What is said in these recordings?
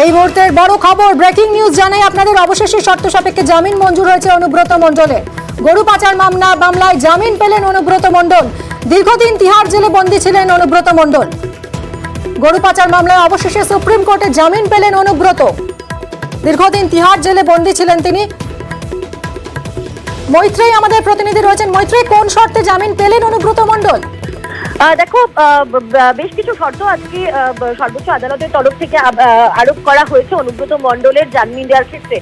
এই মুহূর্তের বড় খবর, ব্রেকিং নিউজ জানাই আপনাদের। অবশেষে শর্ত সাপেক্ষে জামিন মঞ্জুর হয়েছে অনুব্রত মণ্ডলের। গরু পাচার মামলায় জামিন পেলেন অনুব্রত মণ্ডল। দীর্ঘদিন তিহার জেলে বন্দী ছিলেন অনুব্রত মণ্ডল। গরু পাচার মামলায় অবশেষে সুপ্রিম কোর্টে জামিন পেলেন অনুব্রত। দীর্ঘদিন তিহার জেলে বন্দী ছিলেন তিনি। মৈত্রেয়ী আমাদের প্রতিনিধি রয়েছেন। মৈত্রেয়ী, কোন শর্তে জামিন পেলেন অনুব্রত মণ্ডল? দেখো, বেশ কিছু শর্ত আজকে সর্বোচ্চ আদালতের তরফ থেকে আরোপ করা হয়েছে অনুব্রত মণ্ডলের জামিন দেওয়ার ক্ষেত্রে।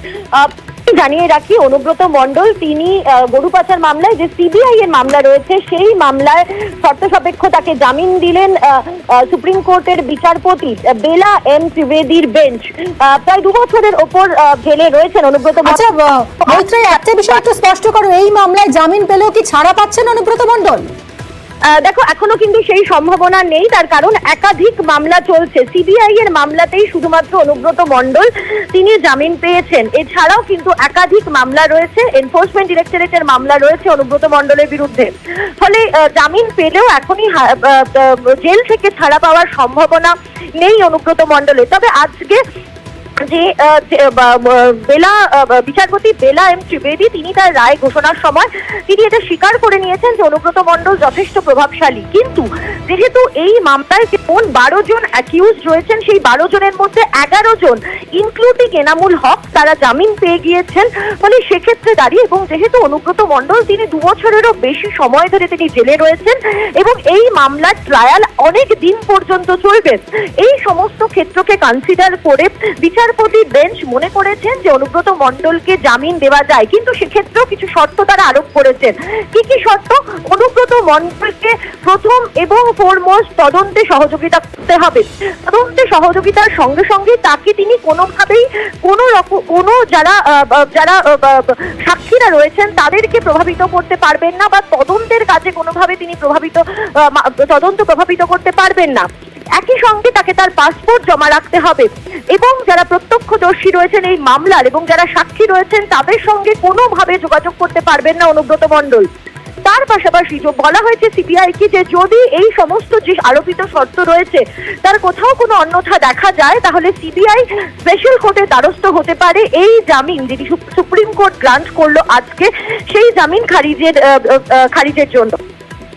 জানিয়ে রাখি, অনুব্রত মণ্ডল তিনি গরু পাচার মামলায় যে সিবিআই এর মামলা রয়েছে সেই মামলায় শর্ত সাপেক্ষ তাকে জামিন দিলেন সুপ্রিম কোর্টের বিচারপতি বেলা এম ত্রিবেদীর বেঞ্চ। প্রায় 2 বছরের ওপর জেলে রয়েছেন অনুব্রত। আচ্ছা মৈত্রেয়ী, একটা বিষয় একটু স্পষ্ট করো, এই মামলায় জামিন পেলেও কি ছাড়া পাচ্ছেন অনুব্রত মণ্ডল? দেখো, এখনো কিন্তু সেই সম্ভাবনা নেই, তার কারণ একাধিক মামলা চলছে। সিবিআই এর মামলাতেই শুধুমাত্র অনুব্রত মণ্ডল তিনি জামিন পেয়েছেন। এছাড়াও কিন্তু একাধিক মামলা রয়েছে, এনফোর্সমেন্ট ডিরেক্টরেটের মামলা রয়েছে অনুব্রত মণ্ডলের বিরুদ্ধে। ফলে জামিন পেলেও এখনই জেল থেকে ছাড়া পাওয়ার সম্ভাবনা নেই অনুব্রত মণ্ডলের। তবে আজকে যে বিচারপতি বেলা এম ত্রিবেদী তিনি তার রায় ঘোষণার সময় তিনি এটা স্বীকার করে নিয়েছেন যে অনুব্রত মণ্ডল যথেষ্ট প্রভাবশালী। কিন্তু যেহেতু এই মামলায় কোন 12 জন অ্যাকিউজ রয়েছেন, সেই 12 জনের মধ্যে 11 জন ইনক্লুডিং এনামুল হক তারা জামিন পেয়ে গিয়েছেন। ফলে সেক্ষেত্রে দাঁড়িয়ে, এবং যেহেতু অনুব্রত মণ্ডল তিনি 2 বছরেরও বেশি সময় ধরে তিনি জেলে রয়েছেন এবং এই মামলার ট্রায়াল অনেক দিন পর্যন্ত চলবে, এই সমস্ত ক্ষেত্রকে কনসিডার করে বিচারপতি বেঞ্চ মনে করেছেন যে অনুব্রত মণ্ডলকে জামিন দেওয়া যায়। কিন্তু সেক্ষেত্রেও কিছু শর্ত তারা আরোপ করেছেন। কি কি শর্ত? অনুব্রত মণ্ডলকে প্রথম এবং ফরমোস্ট তদন্তে সহযোগিতা করতে হবে। তদন্তে সহযোগিতার সঙ্গে সঙ্গে তাকে তিনি কোনোভাবেই কোনো যারা সাক্ষীরা রয়েছেন তাদেরকে প্রভাবিত করতে পারবেন না, বা তদন্তের কাজে কোনোভাবে তিনি তদন্ত প্রভাবিত করতে পারবেন না। একই সঙ্গে তাকে তার পাসপোর্ট জমা রাখতে হবে এবং যারা প্রত্যক্ষদর্শী রয়েছেন এই মামলার এবং যারা সাক্ষী রয়েছেন তাদের সঙ্গে কোনোভাবে যোগাযোগ করতে পারবেন না অনুব্রত মণ্ডল। তার পাশাপাশি বলা হয়েছে সিবিআই কে যে যদি এই সমস্ত যে আরোপিত শর্ত রয়েছে তার কোথাও কোনো অন্যথা দেখা যায়, তাহলে সিবিআই স্পেশাল কোর্টের দ্বারস্থ হতে পারে এই জামিন যেটি সুপ্রিম কোর্ট গ্রান্ট করলো আজকে, সেই জামিন খারিজের জন্য।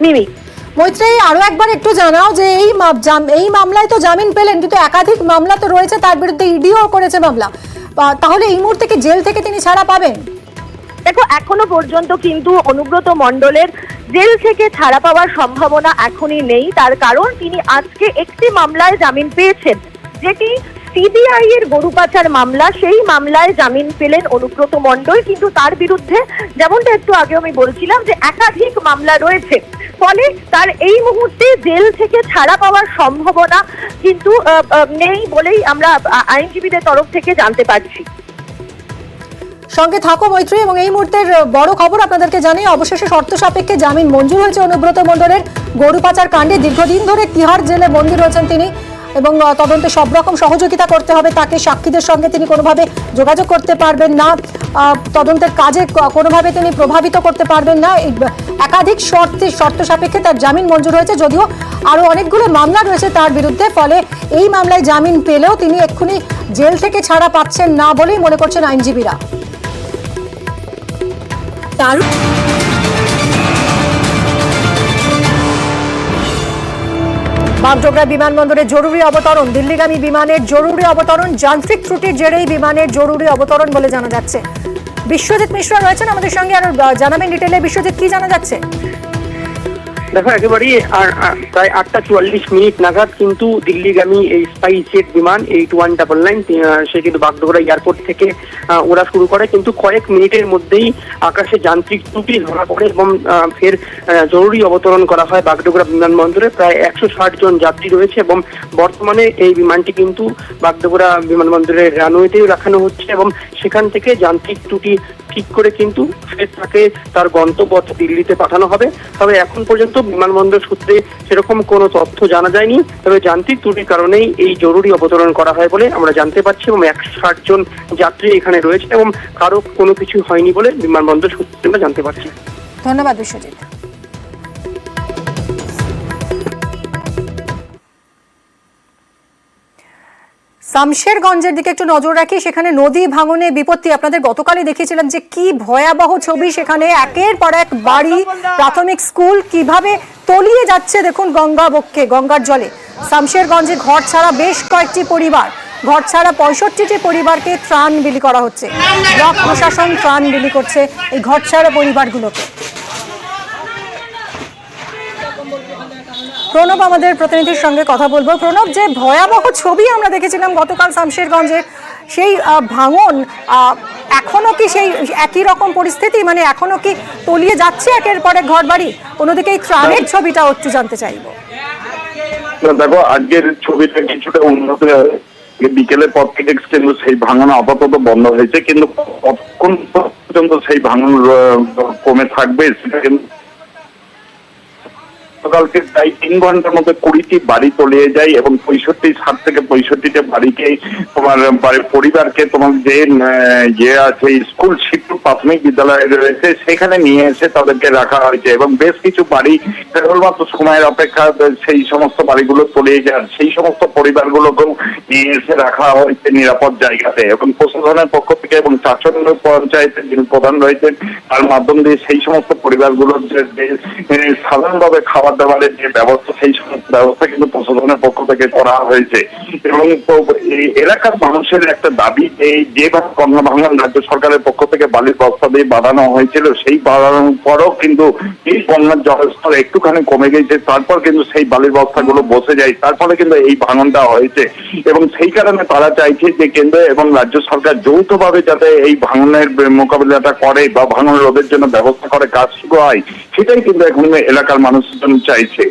মিমি, মৈত্রেয়ী, আরো একবার একটু জানাও যে এই মামলায় তো জামিন পেলেন, কিন্তু একাধিক মামলা তো রয়েছে, তার বিরুদ্ধে ইডিও করেছে মামলা, তাহলে এই মুহূর্তে কি জেল থেকে তিনি ছাড়া পাবেন? দেখো, এখনো পর্যন্ত কিন্তু অনুব্রত মণ্ডলের জেল থেকে ছাড়া পাওয়ার সম্ভাবনা এখনই নেই। তার কারণ তিনি আজকে একটি মামলায় জামিন পেয়েছেন, যেটি সিবিআই এর গরু পাচার মামলা। সেই মামলায় জামিন পেলেন অনুব্রত মণ্ডল, কিন্তু তার বিরুদ্ধে যেমনটা একটু আগে আমি বলছিলাম যে একাধিক মামলা রয়েছে। ফলে তার এই মুহূর্তে জেল থেকে ছাড়া পাওয়ার সম্ভাবনা কিন্তু নেই বলেই আমরা আইনজীবীদের তরফ থেকে জানতে পারছি। সঙ্গে থাকো মৈত্রী, এবং এই মুহূর্তের বড় খবর আপনাদেরকে জানিয়ে অবশেষে শর্ত সাপেক্ষে জামিন মঞ্জুর হয়েছে অনুব্রত মণ্ডলের। গরু পাচার কাণ্ডে দীর্ঘদিন ধরে তিহার জেলে বন্দী রয়েছেন তিনি, এবং তদন্তে সব রকম সহযোগিতা করতে হবে তাকে। সাক্ষীদের সঙ্গে তিনি কোনোভাবে যোগাযোগ করতে পারবেন না, তদন্তের কাজে কোনোভাবে তিনি প্রভাবিত করতে পারবেন না। একাধিক শর্ত সাপেক্ষে তার জামিন মঞ্জুর হয়েছে, যদিও আরও অনেকগুলো মামলা রয়েছে তার বিরুদ্ধে। ফলে এই মামলায় জামিন পেলেও তিনি এক্ষুনি জেল থেকে ছাড়া পাচ্ছেন না বলেই মনে করছেন আইনজীবীরা। বাগডোগরা বিমানবন্দরে জরুরি অবতরণ, দিল্লিগামী বিমানের জরুরি অবতরণ, যান্ত্রিক ত্রুটির জেরেই বিমানের জরুরি অবতরণ বলে জানা যাচ্ছে। বিশ্বজিৎ মিশ্রা রয়েছেন আমাদের সঙ্গে, আর জানাবেন ডিটেলে। বিশ্বজিৎ, কি জানা যাচ্ছে? দেখো, একেবারেই প্রায় 8:44 নাগাদ কিন্তু দিল্লিগামী এই স্পাইস জেট বিমান 8199 সে কিন্তু বাগডোগরা এয়ারপোর্ট থেকে ওরা শুরু করে, কিন্তু কয়েক মিনিটের মধ্যেই আকাশে যান্ত্রিক ত্রুটি ধরা পড়ে এবং ফের জরুরি অবতরণ করা হয় বাগডোগরা বিমানবন্দরে। প্রায় 160 জন যাত্রী রয়েছে এবং বর্তমানে এই বিমানটি কিন্তু বাগডোগরা বিমানবন্দরের রানওয়েতেও রাখানো হচ্ছে এবং সেখান থেকে যান্ত্রিক ত্রুটি ঠিক করে কিন্তু ফের তাকে তার গন্তব্য দিল্লিতে পাঠানো হবে। তবে এখন পর্যন্ত বিমানবন্দর সূত্রে সেরকম কোনো তথ্য জানা যায়নি, তবে যান্ত্রিক ত্রুটির কারণেই এই জরুরি অবতরণ করা হয় বলে আমরা জানতে পারছি এবং 160 জন যাত্রী এখানে রয়েছে এবং কারো কোনো কিছু হয়নি বলে বিমানবন্দর সূত্রে আমরা জানতে পারছি। ধন্যবাদ বিশ্বজিৎ। শামশেরগঞ্জের দিকে একটু নজর রাখি, সেখানে নদী ভাঙনে বিপত্তি। আপনাদের গতকালই দেখিয়েছিলাম যে কি ভয়াবহ ছবি, সেখানে একের পর এক বাড়ি, প্রাথমিক স্কুল কিভাবে তলিয়ে যাচ্ছে দেখুন গঙ্গা বক্ষে, গঙ্গার জলে। শামশেরগঞ্জে ঘর ছাড়া বেশ কয়েকটি পরিবার, ঘর ছাড়া 65টি পরিবারকে ত্রাণ বিলি করা হচ্ছে। ব্লক প্রশাসন ত্রাণ বিলি করছে এই ঘর ছাড়া পরিবারগুলোকে। প্রণব আমাদের প্রতিনিধির সঙ্গে কথা বলবো। প্রণব, যে ভয়াবহ ছবি আমরা দেখেছিলাম গতকাল শামশেরগঞ্জের, সেই ভাঙন এখনো কি সেই একই রকম পরিস্থিতি, মানে এখনো কি তলিয়ে যাচ্ছে একের পর এক ঘর বাড়ি? অন্যদিকে এই ত্রাণের ছবিটা একটু জানতে চাইবো। দেখো, আজকের ছবিটা কিছুটা উন্নত, বিকেলের পর থেকে কিন্তু সেই ভাঙন আপাতত বন্ধ হয়েছে, কিন্তু কতক্ষণ পর্যন্ত সেই ভাঙন কমে থাকবে সেটা কিন্তু গতকালকে প্রায় 3 ঘন্টার মধ্যে 20টি বাড়ি তলিয়ে যায় এবং 60 থেকে 65টা বাড়িকে তোমার পরিবারকে তোমার যে আছে স্কুল শিক্ষক প্রাথমিক বিদ্যালয় রয়েছে সেখানে নিয়ে এসে তাদেরকে রাখা হয়েছে এবং বেশ কিছু বাড়ি কেবলমাত্র সময়ের অপেক্ষা সেই সমস্ত বাড়িগুলো তলিয়ে যায়, সেই সমস্ত পরিবারগুলোকেও নিয়ে এসে রাখা হয়েছে নিরাপদ জায়গাতে। এবং প্রশাসনের পক্ষ থেকে এবং চাচন্ড পঞ্চায়েতের যিনি প্রধান রয়েছেন তার মাধ্যম দিয়ে সেই সমস্ত পরিবারগুলোর যে সাধারণভাবে খাবার দাবারের যে ব্যবস্থা, সেই সমস্ত ব্যবস্থা কিন্তু প্রশাসনের পক্ষ থেকে করা হয়েছে। এবং এলাকার মানুষের একটা দাবি, এই যেভাবে গঙ্গা ভাঙন রাজ্য সরকারের পক্ষ থেকে বালির বস্তা দিয়ে বাঁধানো হয়েছিল, সেই বাঁধানোর পরও কিন্তু এই গঙ্গার জলস্তর একটুখানি কমে গেছে, তারপর কিন্তু সেই বালির বস্তাগুলো বসে যায়, তার ফলে কিন্তু এই ভাঙনটা হয়েছে। এবং সেই কারণে তারা চাইছে যে কেন্দ্র এবং রাজ্য সরকার যৌথভাবে যাতে এই ভাঙনের মোকাবিলাটা করে বা ভাঙন রোধের জন্য ব্যবস্থা করে কাজ শুরু হয়, সেটাই কিন্তু এখন এলাকার মানুষজন চাইছে।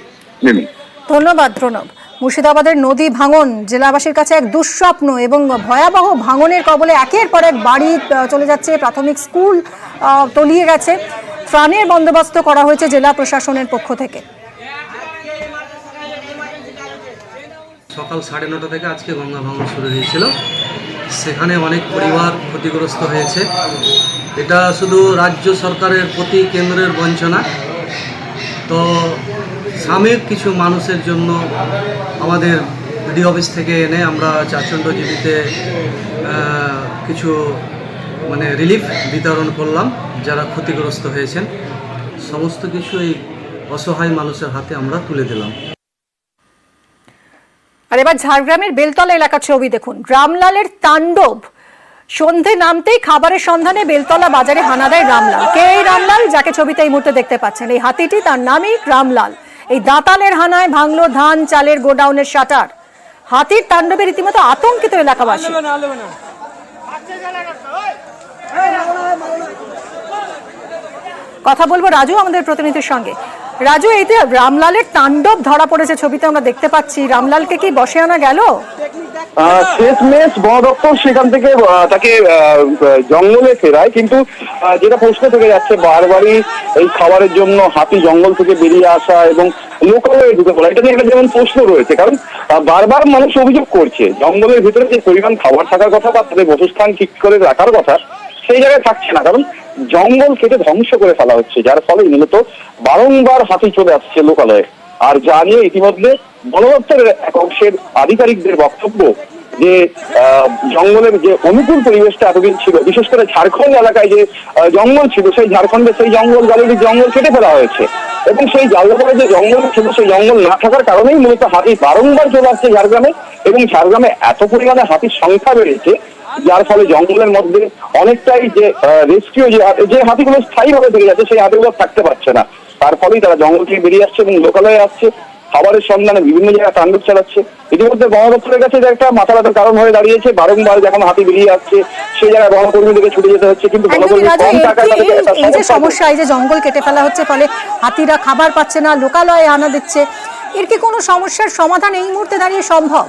ধন্যবাদ প্রণব। মুর্শিদাবাদের নদী ভাঙন জেলাবাসীর কাছে এক দুঃস্বপ্ন এবং ভয়াবহ ভাঙনের কবলে একের পর এক বাড়ি চলে যাচ্ছে, প্রাথমিক স্কুল তলিয়ে গেছে। ত্রাণের বন্দোবস্ত করা হয়েছে জেলা প্রশাসনের পক্ষ থেকে। সকাল 9:30 থেকে আজকে গঙ্গা ভাঙন শুরু হয়েছিল, সেখানে অনেক পরিবার ক্ষতিগ্রস্ত হয়েছে। এটা শুধু রাজ্য সরকারের প্রতি কেন্দ্রের বঞ্চনা, তো সাময়িক কিছু মানুষের জন্য আমাদের বিডি অফিস থেকে এনে আমরা চাচণ্ডজীবিতে কিছু রিলিফ বিতরণ করলাম যারা ক্ষতিগ্রস্ত হয়েছেন। সমস্ত কিছু এই অসহায় মানুষের হাতে আমরা তুলে দিলাম। আর এবার ঝাড়গ্রামের বেলতলা এলাকার ছবি দেখুন। রামলালের তাণ্ডব, সন্ধে নামতেই খাবারের সন্ধানে বেলতলা বাজারে হানা দেয় রামলাল। কে এই রামলাল, যাকে ছবিতে এই মুহূর্তে দেখতে পাচ্ছেন? এই হাতিটি, তার নামই রামলাল। এই দাতালের হানায় ভাঙলো ধান চালের গোডাউনের শাটার। হাতির তাণ্ডবে রীতিমতো আতঙ্কিত এলাকাবাসী। কথা বলবো রাজু আমাদের প্রতিনিধির সঙ্গে। রাজু, এই যে রামলালের তাণ্ডব ধরা পড়েছে ছবিতে আমরা দেখতে পাচ্ছি, রামলালকে কি বসে আনা গেল? শেষমেশ বন দপ্তর সেখান থেকে তাকে জঙ্গলে ফেরায়, কিন্তু যেটা প্রশ্ন থেকে যাচ্ছে বারবারই এই খাবারের জন্য হাতি জঙ্গল থেকে বেরিয়ে আসা এবং লোকালয়ে ঢুকে পড়া, এটা নিয়ে একটা যেমন প্রশ্ন রয়েছে। কারণ বারবার মানুষ অভিযোগ করছে জঙ্গলের ভিতরে যে পরিমাণ খাবার থাকার কথা বা তাদের বসস্থান ঠিক করে রাখার কথা সেই জায়গায় থাকছে না, কারণ জঙ্গল কেটে ধ্বংস করে ফেলা হচ্ছে, যার ফলে মূলত বারংবার হাতি চলে আসছে লোকালয়ে। আর যা নিয়ে ইতিমধ্যে বন দপ্তরের এক অংশের আধিকারিকদের বক্তব্য যে জঙ্গলের যে অনুকূল পরিবেশটা এতদিন ছিল, বিশেষ করে ঝাড়খণ্ড এলাকায় যে জঙ্গল ছিল, সেই ঝাড়খণ্ডে সেই জঙ্গল কেটে ফেলা হয়েছে এবং সেই জায়গায় যে জঙ্গল ছিল সেই জঙ্গল না থাকার কারণেই মূলত হাতি বারংবার চলে আসছে ঝাড়গ্রামে। এবং ঝাড়গ্রামে এত পরিমাণে হাতির সংখ্যা বেড়েছে যার ফলে জঙ্গলের মধ্যে অনেকটাই যে রেস্কিউ যে হাতিগুলো স্থায়ীভাবে থেকে যাচ্ছে সেই হাতিগুলো থাকতে পারছে না, তার ফলেই তারা জঙ্গল থেকে বেরিয়ে আসছে এবং লোকালয়ে আসছে, খাবারের সন্ধানে বিভিন্ন জায়গায় তাণ্ডব চালাচ্ছে। ইতিমধ্যে বন দপ্তরের কাছে একটা মাথা ব্যথার কারণ হয়ে দাঁড়িয়েছে, বারংবার যখন হাতি বেরিয়ে আসছে সেই জায়গায় বনকর্মীদেরকে ছুটে যেতে হচ্ছে, কিন্তু এই যে সমস্যা, এই যে জঙ্গল কেটে ফেলা হচ্ছে ফলে হাতিরা খাবার পাচ্ছে না, লোকালয়ে আনা দিচ্ছে, এর কি কোনো সমস্যার সমাধান এই মুহূর্তে দাঁড়িয়ে সম্ভব?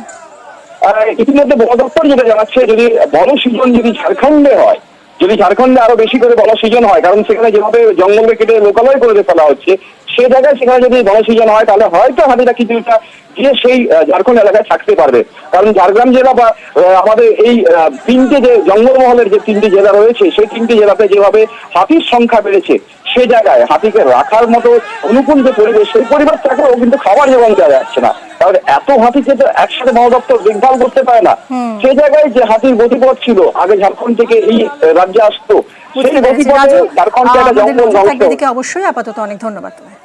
ইতিমধ্যে বন দপ্তর যেটা জানাচ্ছে, যদি বনসৃজন যদি ঝাড়খণ্ডে হয়, যদি ঝাড়খণ্ডে আরো বেশি করে বনসৃজন হয়, কারণ সেখানে যেভাবে জঙ্গলকে কেটে লোকালয় করে ফেলা হচ্ছে সে জায়গায় সেখানে যদি বনসৃজন হয় তাহলে হয়তো হাতিটা কিছুটা গিয়ে সেই ঝাড়খণ্ড এলাকায় থাকতে পারবে। কারণ ঝাড়গ্রাম জেলা বা আমাদের এই তিনটে যে জঙ্গলমহলের যে 3টি জেলা রয়েছে সেই 3টি জেলাতে যেভাবে হাতির সংখ্যা বেড়েছে সে জায়গায় হাতিকে রাখার মতো অনুকূল যে পরিবেশ সেই পরিবেশ থাকলেও কিন্তু খাবার যোগান দেওয়া যাচ্ছে না। তাহলে এত হাতিকে তো একসাথে বন দপ্তর দেখভাল করতে পারে না। সেই জায়গায় যে হাতির গতিপথ ছিল আগে ঝাড়খণ্ড থেকে এই রাজ্যে আসতো, সেই বুঝতে পেরেছি গতিপথে রাজু, ঝাড়খণ্ডে একটা আমাদের জঙ্গল নজর ধ্বংস। থাকবে এদিকে অবশ্যই। আপাতত অনেক ধন্যবাদ তোমায়।